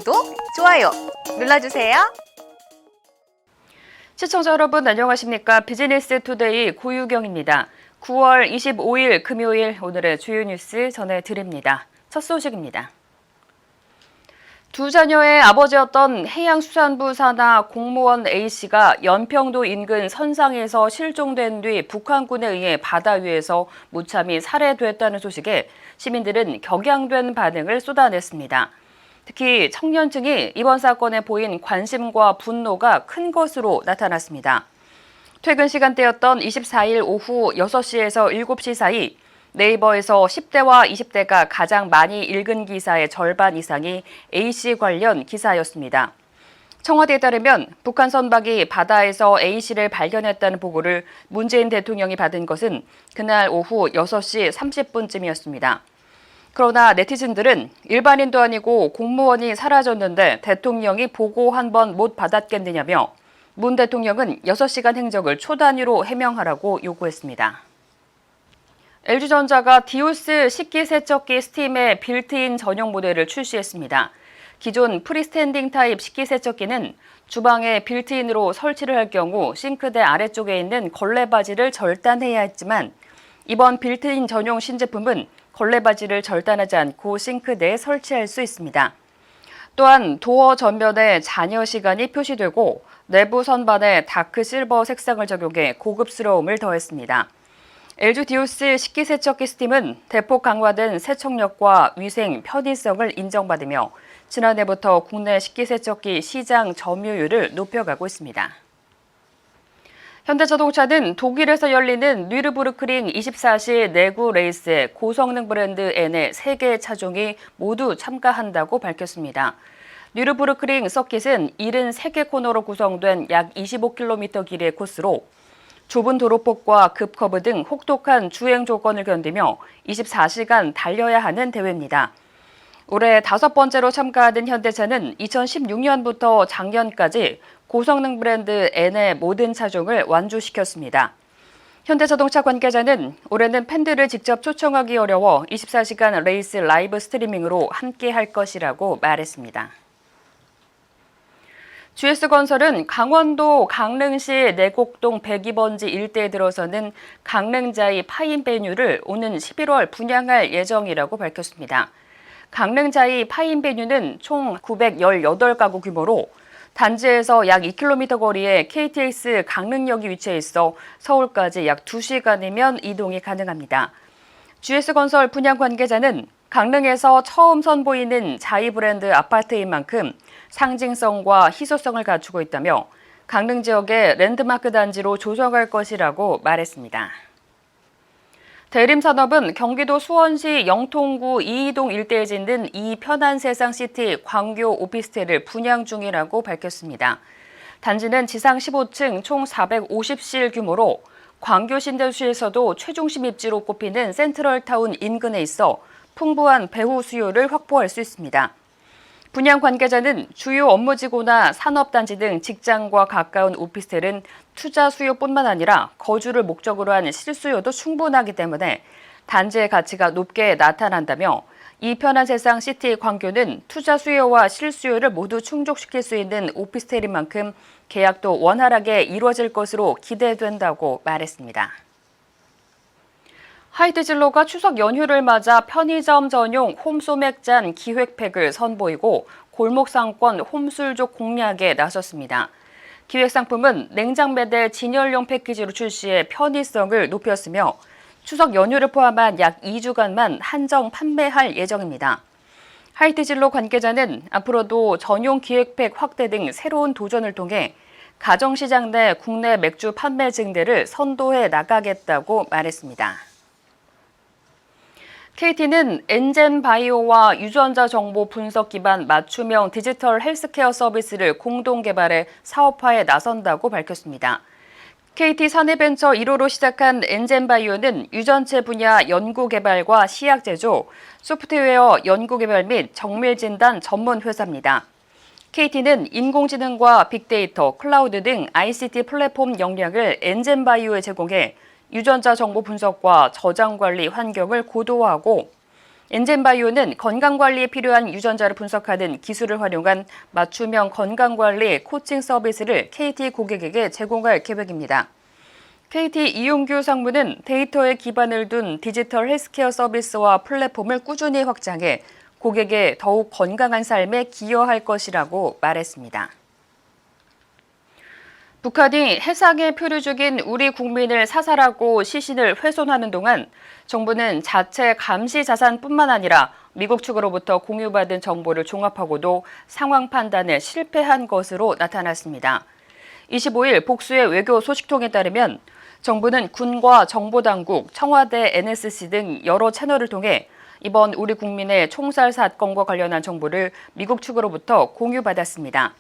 구독, 좋아요 눌러주세요. 시청자 여러분 안녕하십니까? 비즈니스 투데이 고유경입니다. 9월 25일 금요일 오늘의 주요 뉴스 전해드립니다. 첫 소식입니다. 두 자녀의 아버지였던 해양수산부 산하 공무원 A씨가 연평도 인근 선상에서 실종된 뒤 북한군에 의해 바다 위에서 무참히 살해됐다는 소식에 시민들은 격양된 반응을 쏟아냈습니다. 특히 청년층이 이번 사건에 보인 관심과 분노가 큰 것으로 나타났습니다. 퇴근 시간대였던 24일 오후 6시에서 7시 사이 네이버에서 10대와 20대가 가장 많이 읽은 기사의 절반 이상이 A씨 관련 기사였습니다. 청와대에 따르면 북한 선박이 바다에서 A씨를 발견했다는 보고를 문재인 대통령이 받은 것은 그날 오후 6시 30분쯤이었습니다. 그러나 네티즌들은 일반인도 아니고 공무원이 사라졌는데 대통령이 보고 한 번 못 받았겠느냐며 문 대통령은 6시간 행적을 초단위로 해명하라고 요구했습니다. LG전자가 디오스 식기세척기 스팀의 빌트인 전용 모델을 출시했습니다. 기존 프리스탠딩 타입 식기세척기는 주방에 빌트인으로 설치를 할 경우 싱크대 아래쪽에 있는 걸레바지를 절단해야 했지만 이번 빌트인 전용 신제품은 걸레바지를 절단하지 않고 싱크대에 설치할 수 있습니다. 또한 도어 전면에 잔여 시간이 표시되고 내부 선반에 다크 실버 색상을 적용해 고급스러움을 더했습니다. LG 디오스 식기세척기 스팀은 대폭 강화된 세척력과 위생, 편의성을 인정받으며 지난해부터 국내 식기세척기 시장 점유율을 높여가고 있습니다. 현대자동차는 독일에서 열리는 뉘르부르크링 24시 내구 레이스에 고성능 브랜드 N의 3개 차종이 모두 참가한다고 밝혔습니다. 뉘르부르크링 서킷은 73개 코너로 구성된 약 25km 길이의 코스로 좁은 도로폭과 급커브 등 혹독한 주행 조건을 견디며 24시간 달려야 하는 대회입니다. 올해 5번째로 참가하는 현대차는 2016년부터 작년까지 고성능 브랜드 N의 모든 차종을 완주시켰습니다. 현대자동차 관계자는 올해는 팬들을 직접 초청하기 어려워 24시간 레이스 라이브 스트리밍으로 함께 할 것이라고 말했습니다. GS건설은 강원도 강릉시 내곡동 102번지 일대에 들어서는 강릉자이 파인베뉴를 오는 11월 분양할 예정이라고 밝혔습니다. 강릉자이 파인베뉴는 총 918가구 규모로 단지에서 약 2km 거리에 KTX 강릉역이 위치해 있어 서울까지 약 2시간이면 이동이 가능합니다. GS건설 분양 관계자는 강릉에서 처음 선보이는 자이 브랜드 아파트인 만큼 상징성과 희소성을 갖추고 있다며 강릉 지역의 랜드마크 단지로 조성할 것이라고 말했습니다. 대림산업은 경기도 수원시 영통구 이이동 일대에 짓는 이 편안세상시티 광교 오피스텔을 분양 중이라고 밝혔습니다. 단지는 지상 15층 총 450실 규모로 광교 신도시에서도 최중심 입지로 꼽히는 센트럴타운 인근에 있어 풍부한 배후 수요를 확보할 수 있습니다. 분양 관계자는 주요 업무지구나 산업단지 등 직장과 가까운 오피스텔은 투자 수요뿐만 아니라 거주를 목적으로 한 실수요도 충분하기 때문에 단지의 가치가 높게 나타난다며 이 편한 세상 시티 광교는 투자 수요와 실수요를 모두 충족시킬 수 있는 오피스텔인 만큼 계약도 원활하게 이루어질 것으로 기대된다고 말했습니다. 하이드진로가 추석 연휴를 맞아 편의점 전용 홈소맥잔 기획팩을 선보이고 골목상권 홈술족 공략에 나섰습니다. 기획상품은 냉장매대 진열용 패키지로 출시해 편의성을 높였으며 추석 연휴를 포함한 약 2주간만 한정 판매할 예정입니다. 하이드진로 관계자는 앞으로도 전용 기획팩 확대 등 새로운 도전을 통해 가정시장 내 국내 맥주 판매 증대를 선도해 나가겠다고 말했습니다. KT는 엔젠바이오와 유전자 정보 분석 기반 맞춤형 디지털 헬스케어 서비스를 공동 개발해 사업화에 나선다고 밝혔습니다. KT 사내벤처 1호로 시작한 엔젠바이오는 유전체 분야 연구 개발과 시약 제조, 소프트웨어 연구 개발 및 정밀 진단 전문 회사입니다. KT는 인공지능과 빅데이터, 클라우드 등 ICT 플랫폼 역량을 엔젠바이오에 제공해 유전자 정보 분석과 저장 관리 환경을 고도화하고 엔젠바이오는 건강관리에 필요한 유전자를 분석하는 기술을 활용한 맞춤형 건강관리 코칭 서비스를 KT 고객에게 제공할 계획입니다. KT 이용규 상무는 데이터에 기반을 둔 디지털 헬스케어 서비스와 플랫폼을 꾸준히 확장해 고객의 더욱 건강한 삶에 기여할 것이라고 말했습니다. 북한이 해상에 표류 중인 우리 국민을 사살하고 시신을 훼손하는 동안 정부는 자체 감시 자산뿐만 아니라 미국 측으로부터 공유받은 정보를 종합하고도 상황 판단에 실패한 것으로 나타났습니다. 25일 복수의 외교 소식통에 따르면 정부는 군과 정보당국, 청와대, NSC 등 여러 채널을 통해 이번 우리 국민의 총살 사건과 관련한 정보를 미국 측으로부터 공유받았습니다.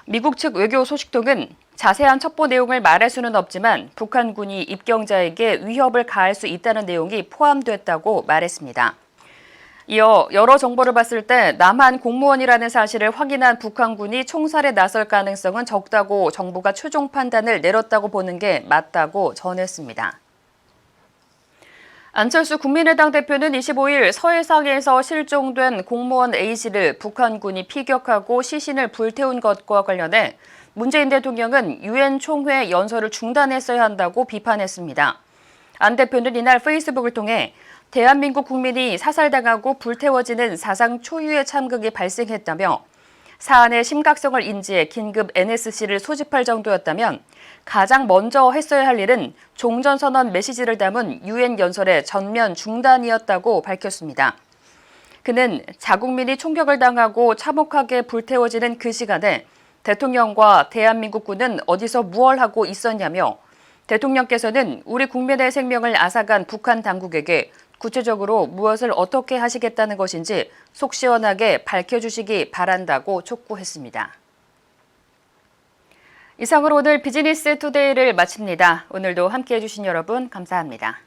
미국 측 외교 소식통은 자세한 첩보 내용을 말할 수는 없지만 북한군이 입경자에게 위협을 가할 수 있다는 내용이 포함됐다고 말했습니다. 이어 여러 정보를 봤을 때 남한 공무원이라는 사실을 확인한 북한군이 총살에 나설 가능성은 적다고 정부가 최종 판단을 내렸다고 보는 게 맞다고 전했습니다. 안철수 국민의당 대표는 25일 서해상에서 실종된 공무원 A씨를 북한군이 피격하고 시신을 불태운 것과 관련해 문재인 대통령은 유엔 총회 연설을 중단했어야 한다고 비판했습니다. 안 대표는 이날 페이스북을 통해 대한민국 국민이 사살당하고 불태워지는 사상 초유의 참극이 발생했다며 사안의 심각성을 인지해 긴급 NSC를 소집할 정도였다면 가장 먼저 했어야 할 일은 종전선언 메시지를 담은 유엔 연설의 전면 중단이었다고 밝혔습니다. 그는 자국민이 총격을 당하고 참혹하게 불태워지는 그 시간에 대통령과 대한민국군은 어디서 무얼 하고 있었냐며 대통령께서는 우리 국민의 생명을 앗아간 북한 당국에게 구체적으로 무엇을 어떻게 하시겠다는 것인지 속 시원하게 밝혀주시기 바란다고 촉구했습니다. 이상으로 오늘 비즈니스 투데이를 마칩니다. 오늘도 함께해 주신 여러분 감사합니다.